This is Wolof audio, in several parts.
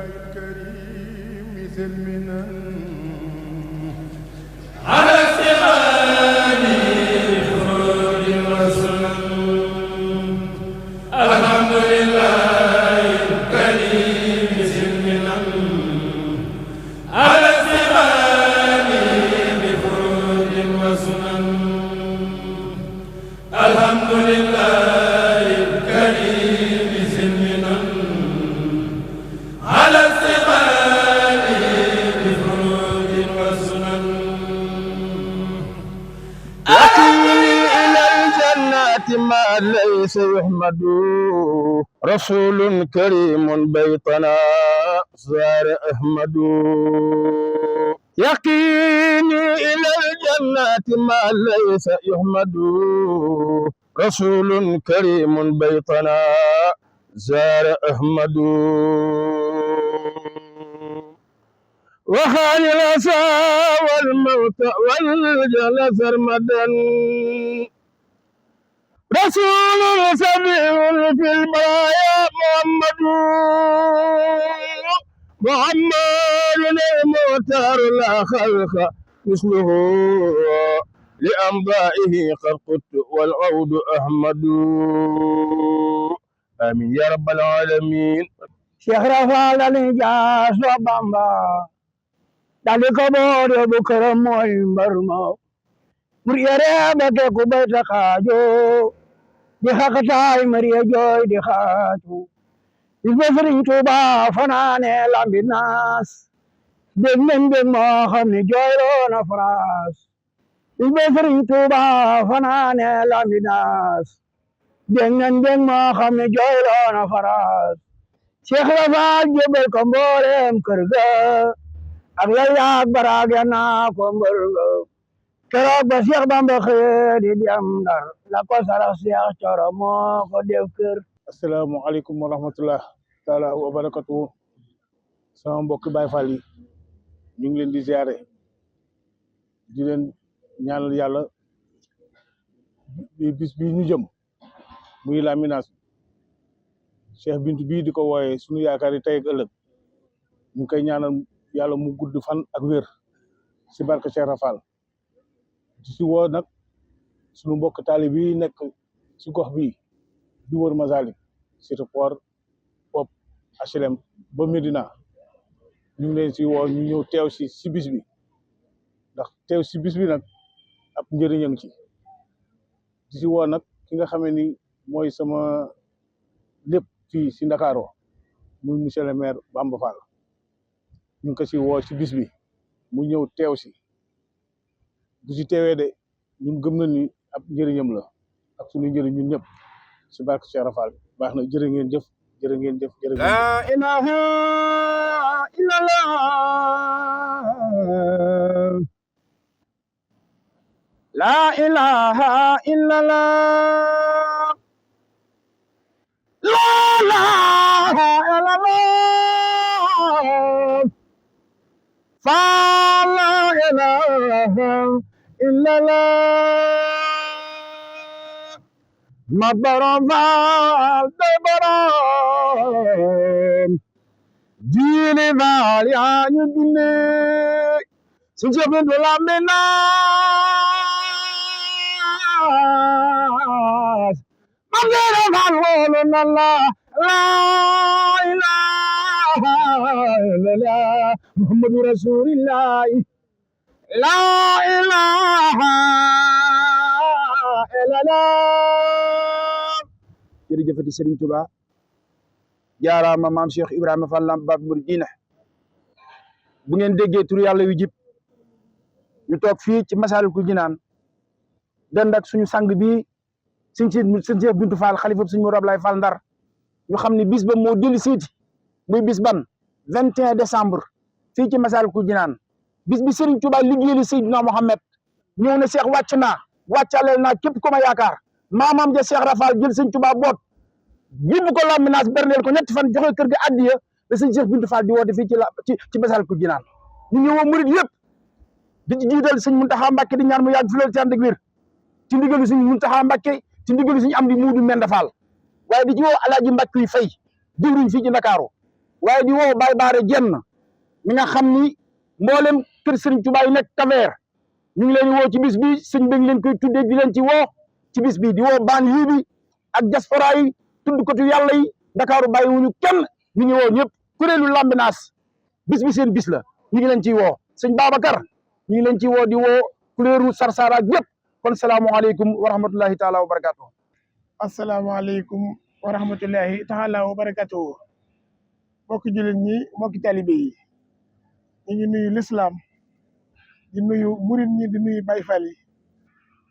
الكريم ذي المنن ما ليس يحمد رسول كريم بيتنا زار أحمد يقيني إلى الجنة ما ليس يحمد رسول كريم بيتنا زار أحمد وخان الأسى والموت والجل سرمدا رسول سبيل في البرايا محمد المختار لا خلق مثله لأنبائه قد قلت والعود أحمد آمين يا رب العالمين. شيخ رفال الإنجاز وبامبا دالي كبور بكرم ويمبرمو مريرة بكي كبيت خاجو di xaqataay mariya jooy di xaatu bis ba Sëriñ Tuuba fanaane lambi naas dégg nañ dégg moo xam ne jooyloo na faraas bis ba Sëriñ Tuuba fanaane lambi naas dégg nañ dégg moo xam ne jooyloo na faraas Cheikh Rafaal jébal ko mbooleem kër ga ak lay yaak baraag ya naa ko mbër ga keroog ba Cheikh Bamba xëy di dem Ndar la ko sarax Cheikh Coro moo ko def kër. asalaamaaleykum wa rahmatullah taala wa barakatuhu sama mbokki Baay Faal yi ñu ngi leen di ziare di leen ñaanal yàlla bis bi ñu jëm muy laminage Cheikh Bintu bii di ko wooyee sunu yaakaar yi tey ak ëllëg ñu ngi koy ñaanal yàlla mu gudd fan ak wér si barke Cheikh Rafal di si woo nag sunu mbokk taalib yi nekk si gox bii di wër Masalik Cité Port Pop HLM ba Médina ñu ngi leen si woo ñu ñëw teew si bis bi ndax teew si bis bi nag ab njëriñam ci di si woo nag ki nga xamee ni mooy sama lépp fii si Ndakaaru muy monsieur le maire Bamba Fall ñu ngi ko si woo si bis bi mu ñëw teew si bu si teewee de ñun gëm na ni ab njëriñam la ak suñu njëriñ ñun ñëpp si barke Cheikh Rafal baax na jërë ngeen jëf jërë ngeen jëf jërë ngeen jëf. La ilaha illallah la ilaha illallah la ilaha illallah fa la ilaha illallah ma borom Faal day borom diine Faal yaa ñu dinde su jëfin du lambe naas ma borom Faal xoolu na la ilaha illallah Muhammadu Rasulillah la ilaha illallah. jërëjëfati Serigne Touba jaaraama maam Cheikh Ibrahima Fall Lamp Baab Mouridina bu ngeen déggee tur yàlla yu jib ñu toog fii ci Masaalikul Jinaan dend ak suñu sang bi sëñ Cheikh Bintu Fall xalifa suñu Modou Ablaye Fall Ndar ñu xam ne bis ba moo dellu siiti muy bis ban 21 décembre fii ci Masaalikul Jinaan bis bi Serigne Touba liggéeyal Seydina Mohamed ñëw na Cheikh wàcc naa wàccaleel naa képp ku ma yaakaar maamam ja Cheikh Rafal jël Serigne Touba boot yóbbu ko laminaas berneel ko ñetti fan joxe kër ga addiya la sëñ Cheikh Bintu Fall di woote fii ci Masaalikul Jinaan ñu ngi woo murid yëpp di ci jiital sëñ Muntaxa Mbàkke di ñaan mu yàgg fi loolu ci ànd ak wér ci ndigalu sëñ Muntaxa Mbàkke ci ndigalu sëñ Amdi Muudu Menda Fall waaye di ci woo Alaaji Mbàkke yi fay jëwriñ fii ci Ndakaaru waaye di woo Baye Baare Jenn mi nga xam ni mboolem kër Serigne Touba yi nekk Taver ñu ngi leen woo ci bis bi sëñ bi leen koy tuddee di leen ci woo ci bis bi di woo banlieue bi ak diaspora yi tudd ko tu yàlla yi Dakaaru bàyyiwuñu kenn ñu ngi woo ñëpp kuréelu Lambinaas bis bi seen bis la ñu ngi leen ciy woo sëñ Babacar ñu ngi leen ciy woo di woo kuréelu Sarsara ak ñëpp kon salaamualeykum wa rahmatullahi taala wa barakatuh. asalaamaaleykum wa rahmatullahi taala wa barakatuh. mbokki jullit ñi mbokki talibe yi ñu ngi nuyu lislaam di nuyu murit ñi di nuyu Baay Faal yi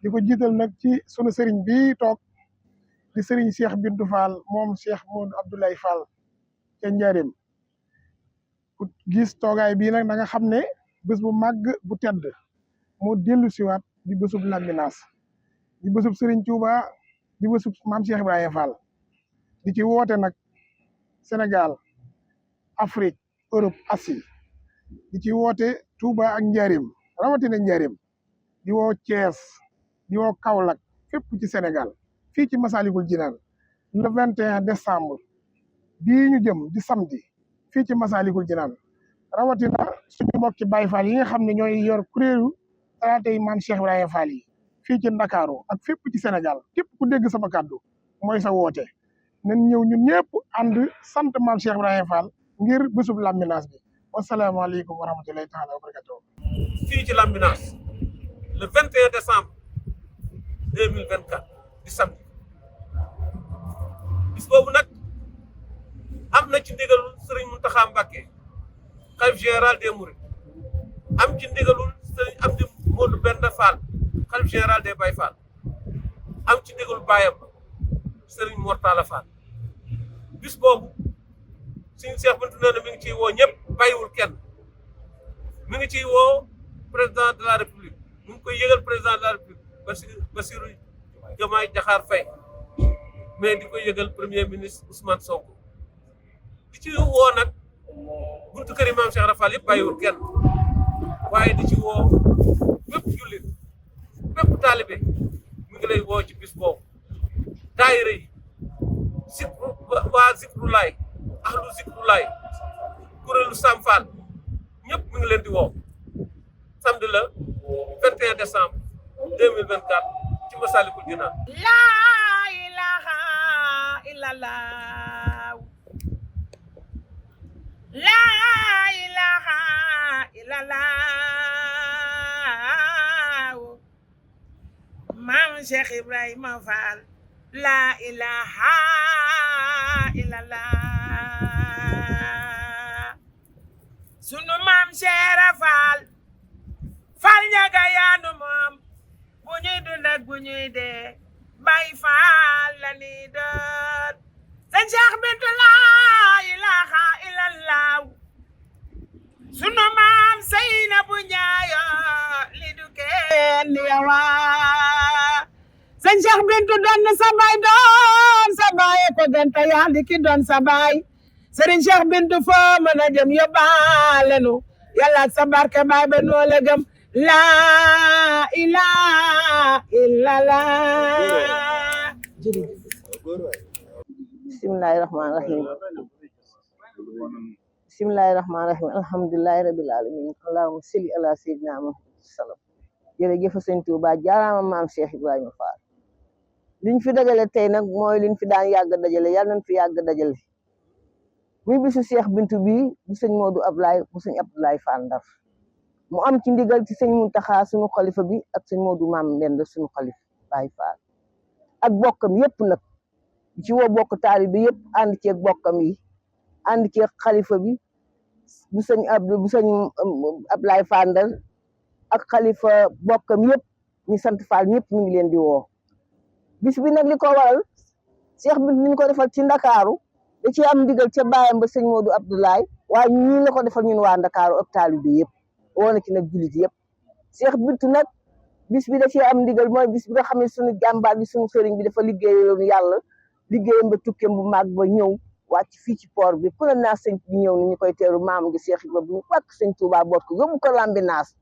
di ko jiital nag ci sunu sëriñ bi toog di sëriñ Cheikh Bintou Fall moom Cheikh Modou Abdoulaye Fall ca Njaaréem ku gis toogaay bii nag da nga xam ne bés bu màgg bu tedd moo dellu siwaat di bésub Lambinaas di bésub sëriñ Touba di bésub maam Cheikh Ibrahima Fall di ci woote nag Sénégal Afrique Europe Asie di ci woote Touba ak Njaaréem rawatina Njaaréem di woo Thiès di woo Kaolack fépp ci Sénégal fii ci Massalikul Jinaan le 21 décembre bii ñu jëm di samedi fii ci Massalikul Jinaan rawatina suñu mbokki Baye Fall yi nga xam ne ñooy yor kuréelu talaata yi maam Cheikh Ibrahima Fall yi fii ci Ndakaaru ak fépp ci Sénégal képp ku dégg sama kàddu mooy sa woote nañ ñëw ñun ñëpp ànd sant maam Cheikh Ibrahima Fall ngir bésub Lambinaas bi wasalaamaaleykum wa rahmatulahi taala wa barakatuh. fii ci Lambinaas le 21 décembre 2024 di samedi bis boobu nag am na ci ndigalul Serigne Mountakha Mbacké xalif général des Mourides am ci ndigalul Serigne Amdi Modou Benda Fall xalif général des Baye Fall am ci ndigalul baayam Serigne Mortala Fall bis boobu Serigne Cheikh Bintou nee na mi ngi ciy woo ñëpp bàyyiwul kenn mi ngi ciy woo président de la république mi ngi koy yëgal président de la république Bassirou Diomaye Diakhar Faye mais di koy yëgal premier ministre Ousmane Sonko di ci woo nag buntu kër yi maam Cheikh Rafal yëpp bàyyiwul kenn waaye di ci woo bépp jullit bépp taalibe mi ngi lay woo ci bis boobu daayira yi waa Zikrulaay ahlu Zikrulaay kuréelu Sam Fall ñëpp mi ngi leen di woo samedi la 21 décembre 2024 ci Massalikul Jinaan. laa ilaaha illallah laa ilaaha illallah maam Cheikh Ibrahima Fall laa ilaaha illallah sunu maam Cheikh Fall Fall ñaga yaanu moom bu ñuy dund ak bu ñuy dee Baay Faal la ni doon sëñ Cheikh Bintou laa ilaaha illallah sunu maam Seynabu Njaayo li du kenn yawa sëñ Cheikh Bintou doon na sa baay doon sa baay ko gën te yaa di ki doon sa baay Serigne Cheikh Bintou foo mën a jëm yóbbaale nu yàlla ak sa barke baay ba noo la gëm laa ilaaha illallah. bismillahi rahmaani rahim bismillahi rahmaani rahim alhamdulillahi rabbil alamin allahumma salli ala sayyidina Muhammad sallam jërëjëf sëñ Tuuba jaaraama maam Cheikh Ibrahima Fall liñ fi dajale tey nag mooy liñ fi daan yàgg dajale yàlla nañ fi yàgg dajale muy bisu Cheikh Bintou bi bu sëñ Modou Ablaye bu sëñ Abdoulaye Fall Ndar mu am ci ndigal ci sëñ Mountakha suñu xalifa bi ak sëñ Modou Mame Mbend suñu xalifa Baye Fall ak bokkam yëpp nag ci woo bokk taali bi yëpp ànd ceeg bokkam yi ànd ceeg xalifa bi bu sëñ Abdoulaye Fall Ndar ak xalifa bokkam yëpp ñu sant Fall ñëpp ñu ngi leen di woo bis bi nag li ko waral Cheikh Bintou ñu ko defal ci Ndakaaru da ci am ndigal ca baayam ba sëñ Modou Abdoulaye waaye ñii la ko defal ñun waa Ndakaaru ak taali bi yëpp woo na ci nag jullit yëpp Cheikh Bintou nag bis bi da ci am ndigal mooy bis bi nga xam ne suñu jàmbaar bi suñu sëriñ bi dafa liggéeyaloon yàlla liggéeyam ba tukkeem bu mag ba ñëw wàcc fii ci port bi pour naa sëñ bi ñëw ni ñu koy teeru maam gi Cheikh Ibrahima bu ñu wàkk sëñ Touba boot ko yóbbu ko Lambinaas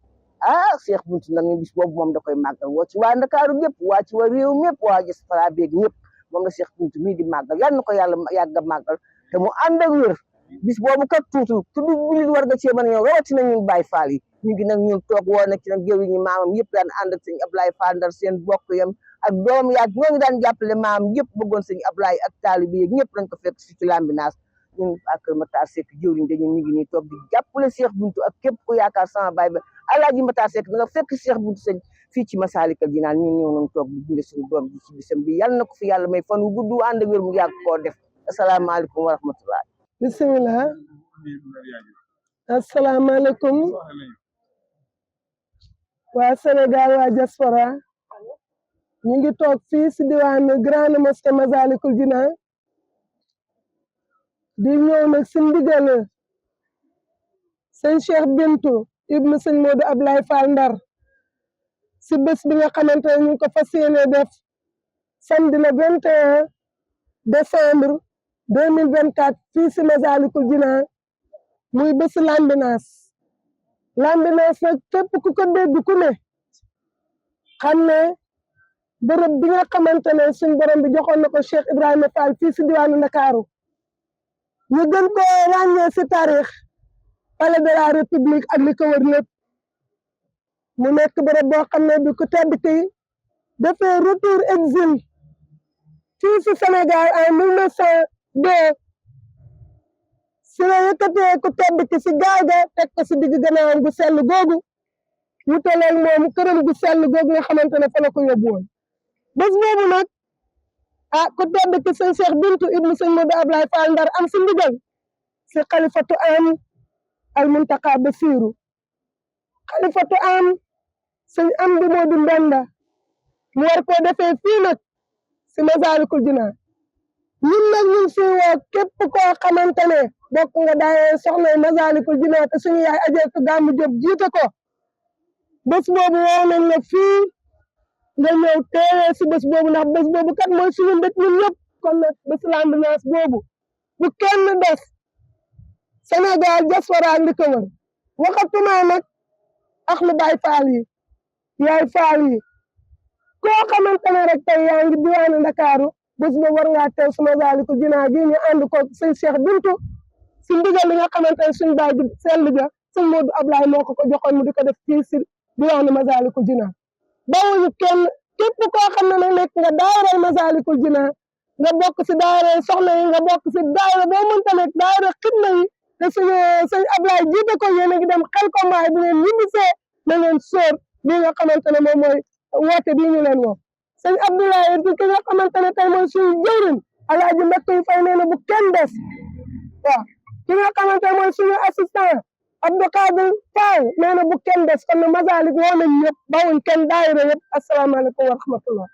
Cheikh Bintou nag ni bis boobu moom da koy màggal woo ci waa Ndakaaru ñëpp waa ci waa réew ñëpp waa diaspora beeg ñëpp moom la Cheikh Bintou mii di màggal yal na ko yàlla yàgg a màggal te mu ànd ak wér bis boobu kat tuutul ku du jullit war nga cee mën a ñëw rawatina ñun Baay Faal yi ñu ngi nag ñun toog woo na ci nag jëwriñ ñi maamam yëpp daan ànd ak sëñ Ablaye Fall Ndar seen bokk yam ak doom yaag ñoo ngi daan jàppale maamam yëpp bëggoon sëñ Ablaye ak taalibe yi ñëpp dañ ko fekk si ci Lambinaas ñun ak Kër Matar Seck jëwriñ dañu ñu ngi nii toog di jàppale Cheikh Bintou ak képp ku yaakaar sama baay ba Alaaji Matar Seck da nga fekk Cheikh Bintou sëñ fii ci Masaalikal Jinaan ñun ñëw nañ toog di gunge suñu doom ji ci bisam bi yàlla na ko fi yàlla may fan wu gudd ànd ak wér mu yàgg koo def asalaamaaleykum wa rahmatullah bisimilah asalaamaaleykum waa Sénégal waa diaspora ñu ngi toog fii si diwaanu Grande Mosquée Massalikul Jinaan di ñëw nag si ndigal sëñ Cheikh Bintou ibnu sëñ Modou Ablaye Fall Ndar si bés bi nga xamante ne ñu ngi ko fas yéene def samedi le 21 décembre 2024 fii si Massalikul Jinaan muy bési Lambinaas Lambinaas nag képp ku ko dégg ku ne xam ne bërëb bi nga xamante ne suñ borom bi joxoon na ko Cheikh Ibrahima Fall fii si diwaanu Ndakaaru ñu gën ko ràññee si taarix palais de la République ak li ko wër lépp mu nekk bërëb boo xam ne bi ku tedd ki dafay retour exil fii si Sénégal en 1902 si la yëkkatee ku tedd ki si gaal ga teg ko si digg gannaawam gu sell googu wutaleeg moom këram gu sell googu nga xamante ne fa la ko yóbbu woon bés boobu nag ku tedd ki sëñ Cheikh Bintou ibnu sëñ Modou Ablaye Fall Ndar am si ndigal si xalifatu am al Muntaqa Basiru xalifatu am sëñ am di Modou Mbenda mu war koo defee fii nag si Massalikul Jinaan ñun nag ñun si woo képp koo xamante ne bokk nga daayee soxna Massalikul Jinaan te suñu yaay Ajaratu Gàmmu Jóob jiite ko bés boobu woo nañ la fii nga ñëw teewee si bés boobu ndax bés boobu kat mooy suñu mbét ñun ñëpp kon nag bés Lambinaas boobu bu kenn des Sénégal diaspora li ko wër waxatuma nag ak lu Baay Faal yi yaay Faal yi koo xamante ne rek tey yaa ngi diwaanu Ndakaaru bés boobu war ngaa teew si Massalikul Jinaan gi ñu ànd ko sëñ Cheikh Bintou si ndigal li nga xamante ne suñu baay ji sell ja sëñ Modou Ablaye moo ko joxoon mu di ko def fii si diwaanu Massalikul Jinaan bawuñu kenn képp koo xam ne nag nekk nga daayira Massalikul Jinaan nga bokk si daayira soxna yi nga bokk si daayira boo mënta nekk daayira xidma yi te suñu sëñ Ablaye jiite ko yéen a ngi dem xel ko mbaay bu ngeen ñibbisee na ngeen sóor li nga xamante ne moom mooy woote bii ñu leen woo sëñ Abdoulaye di ki nga xamante ne tey mooy suñu jëwriñ Alaaji Mbakk yu fay nee na bu kenn des waaw ki nga xamante ne mooy suñu assistant Abdou Kadir Fall nee na bu kenn des kon ne Masalik woo nañ ñëpp bawuñ kenn daayira yëpp asalaamaaleykum wa rahmatullah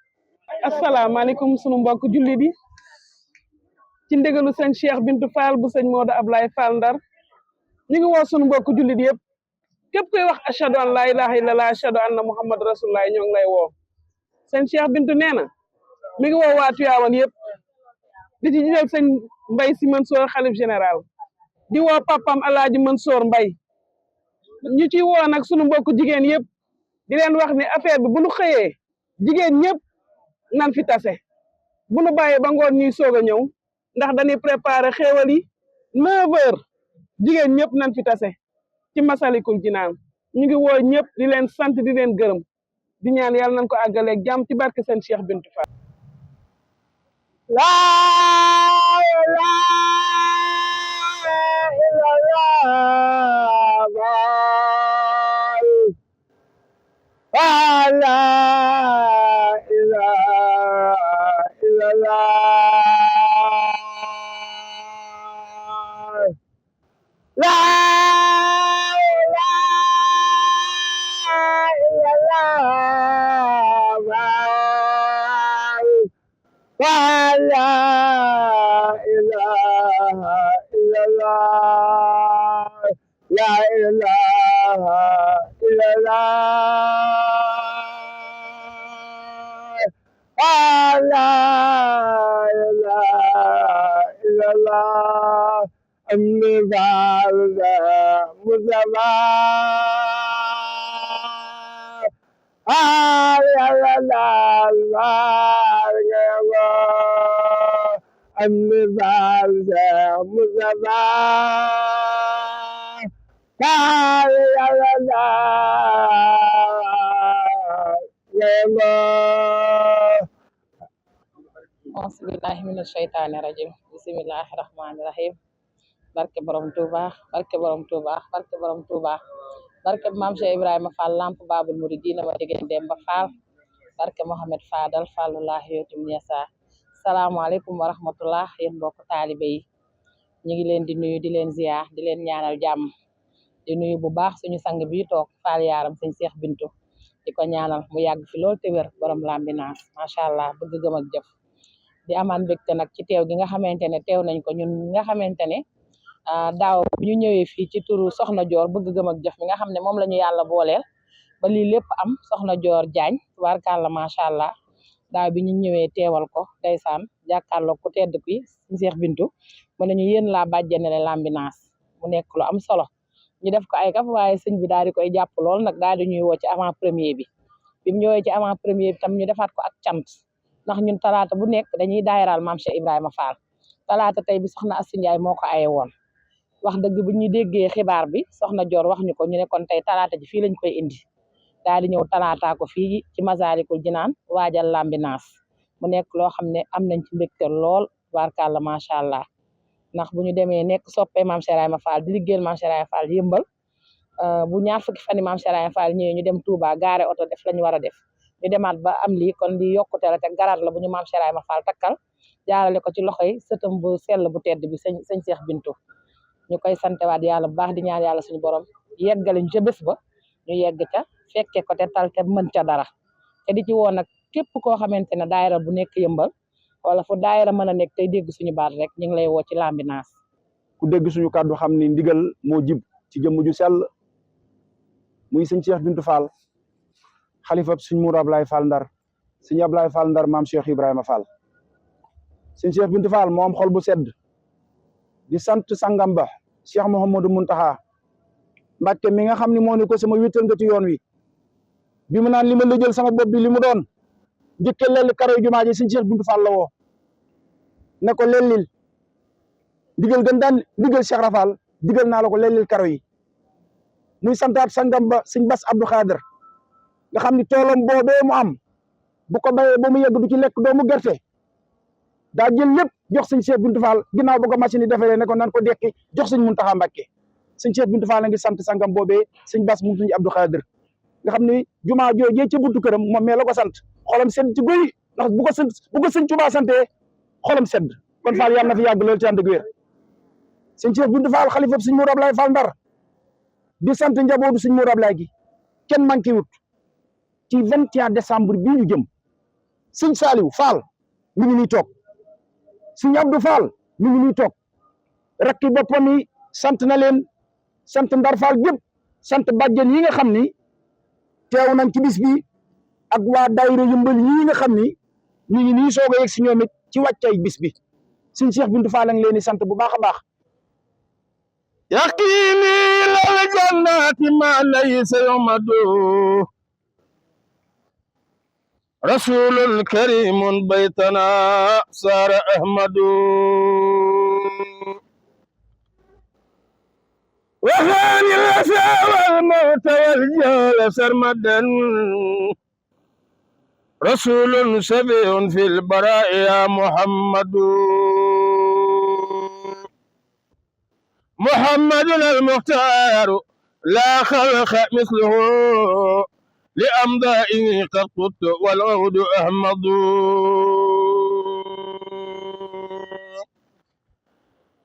asalaamaaleykum sunu mbokk julli bi ci ndigalu sëñ Cheikh Bintou Fall bu sëñ Modou Ablaye Fall Ndar ñu ngi woo sunu mbokk julli bi yëpp képp koy wax ashhadu an la ilaha illallah ashhadu anna muhammad rasulullah ñoo ngi lay woo sëñ Cheikh Bintou nee na mi ngi woo waa Tiwaawan yëpp di ci jël sëñ Mbay Si Mansoor xalif général di woo papam Alaaji Mansoor Mbay ñu ci woo nag sunu mbokk jigéen yëpp di leen wax ni affaire bi bu nu xëyee jigéen ñëpp nan fi tase bu nu bàyyee ba ngoon ñuy soog a ñëw ndax dañuy préparer xéewal yi 9h jigéen ñëpp nan fi tase ci Massalikul Jinaan ñu ngi woo ñëpp di leen sant di leen gërëm di ñaan yàlla nañ ko àggaleeg jàmm ci barke seen Cheikh Bintou Fall laa ilaaha illallaah laa ilaaha illallaah laa amni faal Seex Mustafa kaal yàlla daal yéego auzubillahi mina shaytaani rajim bismillahi rahmaani rahim barke borom Touba barke borom Touba barke borom Touba barke maam Cheikh Ibrahima Fall lamp babul muridina ma degen Demba Fall barke Mohamed Fadal Fallullah yotim ñesa salaamaaleykum wa rahmatullah yéen mbokk taalibe yi ñu ngi leen di nuyu di leen ziar di leen ñaanal jàmm di nuyu bu baax suñu sang bi toog Fall yaaram sëñ Cheikh Bintu di ko ñaanal mu yàgg fi lool te wér borom lambinaas macha allah bëgg gëm ak jëf di amaan mbégte nag ci teew gi nga xamante ne teew nañ ko ñun nga xamante ne daaw bi ñu ñëwee fii ci turu Soxna Joor bëgg gëm ak jëf mi nga xam ne moom la ñu yàlla booleel ba lii lépp am Soxna Joor Jaañ tubaarkàlla macha allah daaw bi ñu ñëwee teewal ko ndeysaan jàkkaarloo ku tedd ki Seex Bintu mu ne ñu yéen laa bàjjanele lambinaas mu nekk lu am solo ñu def ko ay kaf waaye sëñ bi daal di koy jàpp lool nag daal di ñuy woo ci avant premier bi mu ñëwee ci avant premier bi tam ñu defaat ko ak cant ndax ñun talaata bu nekk dañuy daayiraal maam Cheikh Ibrahima Fall talaata tey bi soxna Astou Ndiaye moo ko aye woon wax dëgg bu ñu déggee xibaar bi Soxna Joor wax ñu ko ñu ne kon tey talaata ji fii lañ koy indi daal di ñëw talaata ko fii ci Masaalikul Jinaan waajal lambinaas mu nekk loo xam ne am nañ ci mbégte lool barkàlla macha allah ndax bu ñu demee nekk soppee maam Cheikh Ibrahima Fall di liggéeyal maam Cheikh Ibrahima Fall yëmbal bu ñaar fukki fani maam Cheikh Ibrahima Fall ñëwee ñu dem Touba gaare oto def lañu war a def ñu demaat ba am lii kon di yokkute la te garaat la bu ñu maam Cheikh Ibrahima Fall takkal jaarale ko ci loxoy sëtam bu sell bu tedd bi sëñ Cheikh Bintu ñu koy santewaat yàlla bu baax di ñaan yàlla suñu borom yeggale ñu ca bés ba ñu yegg ca fekke ko te tal te mën ca dara te di ci woon nag képp koo xamante ne daayira bu nekk yëmbal wala fu daayira mën a nekk tey dégg suñu baat rek ñu ngi lay woo ci lambinaas ku dégg suñu kàddu xam ni ndigal moo jib ci jëmm ju sell muy sëñ Cheikh Bintu Fall xalifa suñ Mour Ablaye Fall Ndar sëñ Ablaye Fall Ndar maam Cheikh Ibrahima Fall sëñ Cheikh Bintu Fall moo am xol bu sedd di sant sangam ba Cheikh Mouhamadou Mountakha Mbàkke mi nga xam ne moo ni ko sama wéttal nga ci yoon wi bi mu naan li ma lëjël sama bopp bi li mu doon njëkke lelli karo jumaa ji sëñ Cheikh Bintu Fall la woo ne ko lellil digal gën daan digal Cheikh Rafal digal naa la ko lellil karo yi muy santaat sangam ba sëñ Bass Abdou Khader nga xam ni toolam boobee mu am bu ko bayee ba mu yegg du ci lekk doomu gerte daa jël lépp jox sëñ Cheikh Bintu Fall ginnaaw ba ko machine yi defee ne ko nan ko dekki jox sëñ Muntaxa Mbàkke sëñ Cheikh Bintu Fall a ngi sant sangam boobee sëñ Bass mu sëñ Abdou Khader nga xam ni jumaa joojee ca buntu këram moom mee la ko sant xolam sedd ci guy ndax bu ko sëñ Tuubaa santee xolam sedd kon Fall yàlla na fi yàgg loolu ci ànd ak wér sëñ Cheikh Bintu Fall xalifa sëñ Mour Ablaye Fall Ndar di sant njabootu sëñ Mour Ablaye gi kenn manqué wut ci 21 décembre bii ñu jëm sëñ Saliou Fall mi ngi nii toog sëñ Abdou Fall mi ngi nii toog rakki boppam yi sant na leen sant Ndar Fall gépp sant bàjjen yi nga xam ni teew nañ ci bis bi ak waa daayira yëmbal yi nga xam ni ñu ngi nii soog a yegg si ñoom it ci wàccay bis bi sëñ Cheikh Bintu Fall a ngi leen di sant bu baax a baax yaqini lal jannati ma laysa yumadu rasulun karimun baytana sara ahmadu وخاني الأسى والموت والجهل سرمدا رسول سبي في البراء يا محمد محمد المختار لا خلق مثله لأمضائه قد قدت والعود أحمد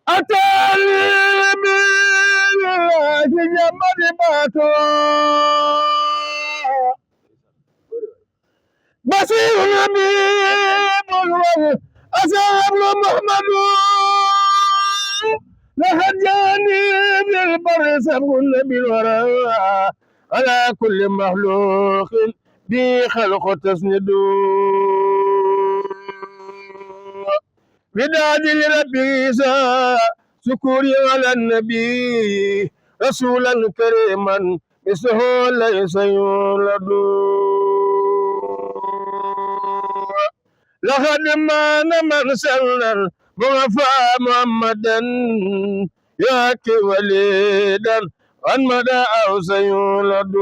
أتاني بالله جمد باتوا بصير نبيب أصاب محمد لقد جاني بالبر سبق النبي الوراء على كل مخلوق بي خلق تسند بداد لربي سكوري على النبي رسولا كريما مثله ليس يولد لقد مان من سلنا مغفى محمدا ياكي وليدا عن مدى أو سيولد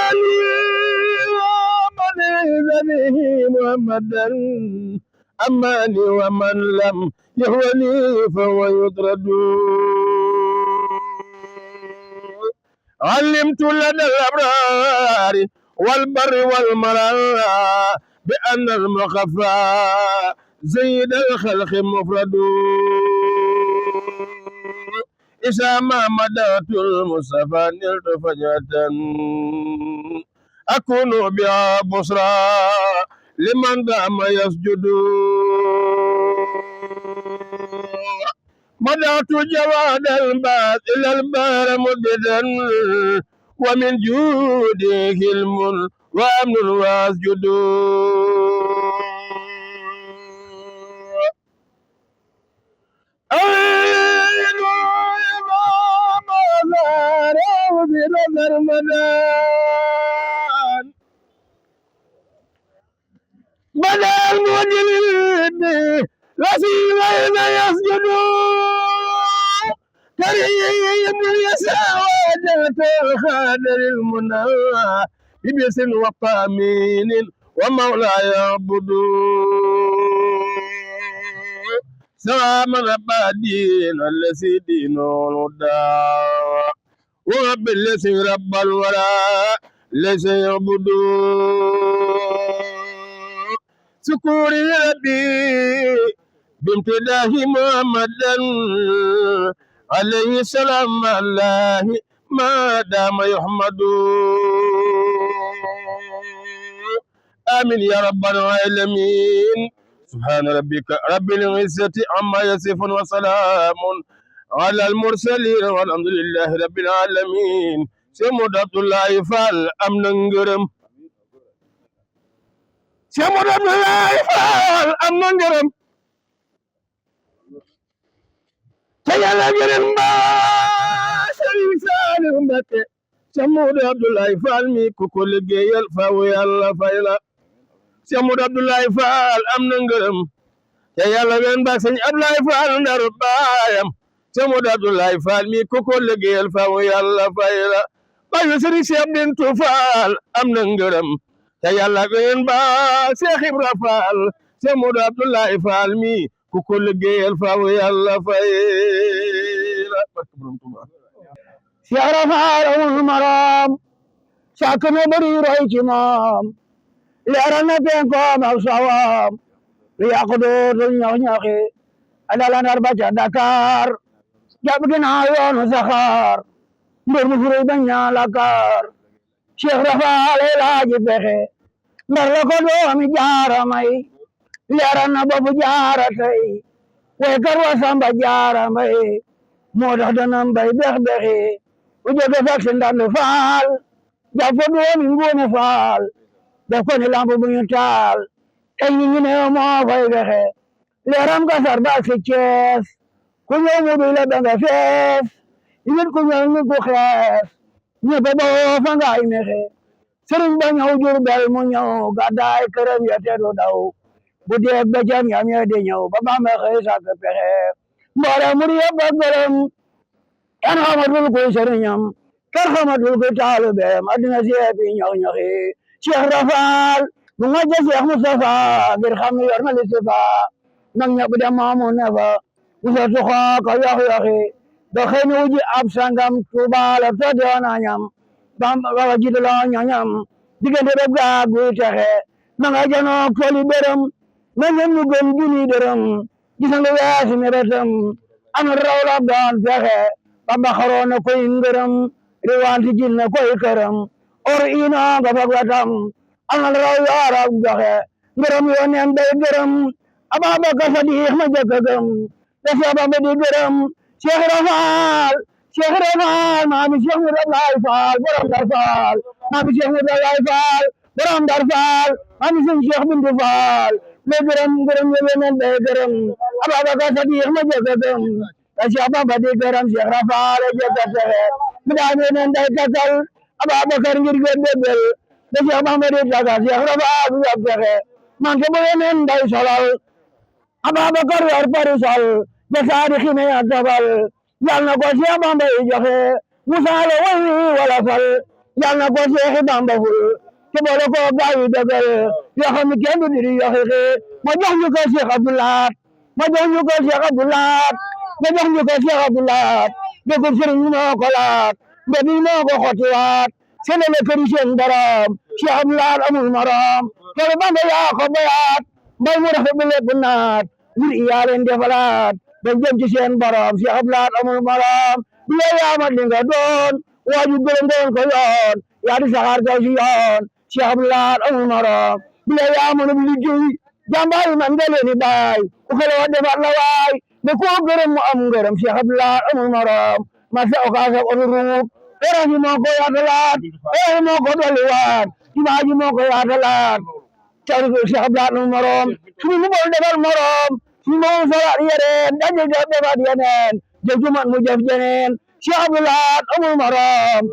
دلالي ومن به محمدا أماني ومن لم يهوني فهو يطرد علمت لدى الأبرار والبر والمرار بأن المخفى زيد الخلق مفرد إذا ما مدت المصطفى نلت فجأة أكون بها بصرى لمن دام يسجد مدعت جواد الباس إلى البار مددا ومن جوده علم وأمن واسجد أين إمام زار بنظر مدان بدا المجلد لسيبين يسجدون كريم يسعى وجهة الخادر المنى ببس وطامين ومولى يعبدون سلام الأبدين الذي دينه الهدى ورب الذي رب الورى ليس يعبدون سكور ربي بامتداه محمدا عليه السلام الله ما دام يحمد آمين يا رب العالمين سبحان ربك رب العزة عما يصفون وسلام على المرسلين والحمد لله رب العالمين سيمود عبد الله فال أم نغرم سيمود عبد الله فال أم نغرم تيالا غرم با سيرين سالم بك سيمود عبد الله فال مي كوكو لغيال فاو يالا فايلا سيمود عبد الله فال أم نغرم تيالا غن با سيرين عبد الله فال ndar bayam سيمود عبد الله فال مي كوكو لغيال فاو يالا فايلا bayu sëriñ Cheikh Bintou Fall am na ngërëm te yàlla gën ba Cheikh Ibra Fall Cheikh Modou Abdoulaye Fall mi ku ko liggéeyal faaw yàlla fay la barke borom Tuuba Cheikh Ibra Fall amul maram sàkk na bari roy ci moom leeral na penkoom ak sawam lu yàqu dootul ñax ñaxi adala Ndar ba ca Dakar jàpp ginnaaw yoonu saxaar mbir mu fure bañ ñaa la kaar Cheikh Rafal laaji pexe ndar la ko doomi jaara may leeral na bopp jaara tey way kar wa samba jaara may moo tax danam bay bex bexi u jóge fak si ndand faal jàpp fa doomi nguune faal def ko ni lamp bu ñu taal tey ñi ne moo fay bexe leeram ka sar ba si Cees ku ñëw mu duy la danga fees yit ku ñëw nit ku xees ñëpp boo fa ngaay mexe sëriñ ba ñëw Jurbel mu ñëw gàddaay këram ya te du daw bu dee bëccëg ñam ya di ñëw ba Bamba xëy sàkk pexe mboole mu di yëpp ak gërëm kenn xamatul kuy sëriñam kenn xamatul kuy taalibeem addina si yëpp ñox ñoxi Cheikh Rafal bu nga jë Cheikh Moustapha ngir xam ne yor na li sifa nag ñëpp dem maamu ne fa bu sa tuxaa ka yox yoxi da xëy na wuji ab sangam Tuuba la todde woon ñam Bamba wa jiite la ñañam diggante def gaa guy texe ma nga janoo toli bërëm na ñem ñu gën junni dërëm gis nga weesu mi retam am raw la doon fexe Bamba xaroo na koy ngërëm riwanti jil na koy këram or ina nga fag watam am raw yaara joxe ngërëm yoo neen day gërëm Ababakar Sadiq ma jëkk gëm da Bamba di gërëm Cheikh Rafal maami Cheikh Modou Abdoulaye Fall borom Ndar Fall maami Cheikh Modou Abdoulaye Fall borom Ndar Fall maami Sëriñ Cheikh Bintou Fall ma gërëm yéwénal day gërëm Ababakar Sadiq ma jëkk gëm da Cheikh Bamba di gërëm Cheikh Rafal jëkk texe mi daan yéwénal day takkal Ababakar ngir ge debel de Cheikh Mahamad daga Cheikh Rafa bu abdexe man ke boye nen day solal Ababakar yor parisol de saadi xime ya tabal yal na ko Cheikh Bamba joxe musaale way wala fal yal na ko Cheikh Bamba ful te boole ko gaay debel yoo xam ne kenn du diri yoxe ma jox ñu ko Cheikh Abdoulaat ma jox ñu ko Cheikh Abdoulaat ma jox ñu ko Cheikh Abdoulaat de ko sëriñ moo ko laat mbe bi moo ko xotiwaat senele këri seen borom Cheikh Abdoulaat amul morom tole Bamba yaa ko bayaat mbay mu rafet bi lépp naat ngir yaa leen defalaat ba jëm ci seen borom Cheikh Abdoulaat amul morom bi la yaamat li nga doon waaju gërëm doon ko yoon yaa di saxaar gaw si yoon Cheikh Abdoulaat amul morom bi la yaamat bi liggéey jàmbaar yi man nga leen di baay ku xele wa defar la waay de ko gërëm mu am ngërëm Cheikh Abdoulaat amul morom ma sa okaasa odu ruub era ji moo ko yaatalaat era moo ko dolliwaat jumaa ji moo ko yaatalaat cari Cheikh Abdoulaat amul morom suñu mu bol defal morom suñu moom salaat yeneen daje defat yeneen jëf ju mat mu jëf jeneen Cheikh Abdoulaat amul morom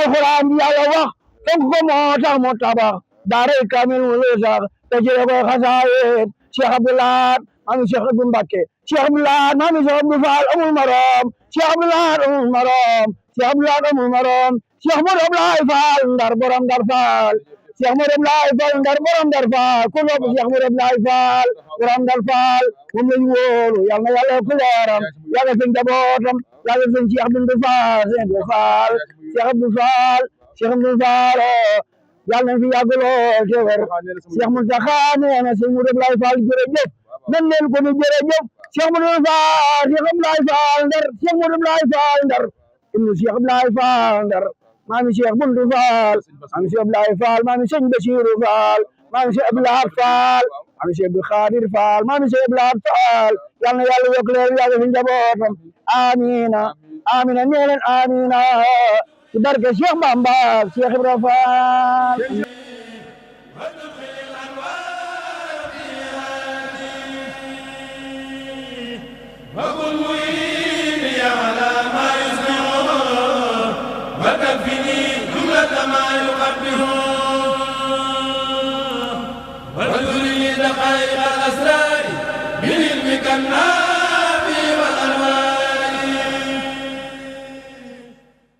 alxuraan bi Yàlla wax fonk ko moo tax mu tabax daaray kamil mu lu sax te jële koy xasaayit Cheikh Abdoulaat maami Cheikh Abdou Mbacké Cheikh Abdoulaat maami Cheikh Abdou Fall amul morom Cheikh Abdoulaat amul morom Cheikh Abdoulaat amul morom Cheikh Modou Abdoulaye Fall Ndar borom Ndar Fall Cheikh Modou Abdoulaye Fall Ndar borom Ndar Fall ku nopp Cheikh Modou Abdoulaye Fall borom Ndar Fall moom lañu wóolu yal na Yàlla ku leeram yàlla sëñ njabootam yàlla sëñ Cheikh Abdou Fall sëñ Abdou Fall Cheikh Abdou Fall Cheikh Abdou Fall yàlla na fi yàgg lool te wér Cheikh Mountakha nee na sëñ Modou Abdoulaye Fall jërëjëf nan leen ko ni jërëjëf Cheikh Modou Fall Cheikh Abdoulaye Fall Ndar Cheikh Modou Abdoulaye Fall Ndar ibnu Cheikh Abdoulaye Fall Ndar maami Cheikh Bundu Fall maami Cheikh Abdoulaye Fall maami Sëñ Basiru Fall maami Cheikh Abdoulaye Fall maami Cheikh Abdou Khadir Fall maami Cheikh Abdoulaye Fall yal na Yàlla yokk leen yàgg fi njabootam amina amina nee leen amina ci barke Cheikh Bamba Cheikh Ibra Fall وكن معيني على ما يصلحه وكفني جملة ما يقبله واذكر لي دقائق الأسرار من علمك النار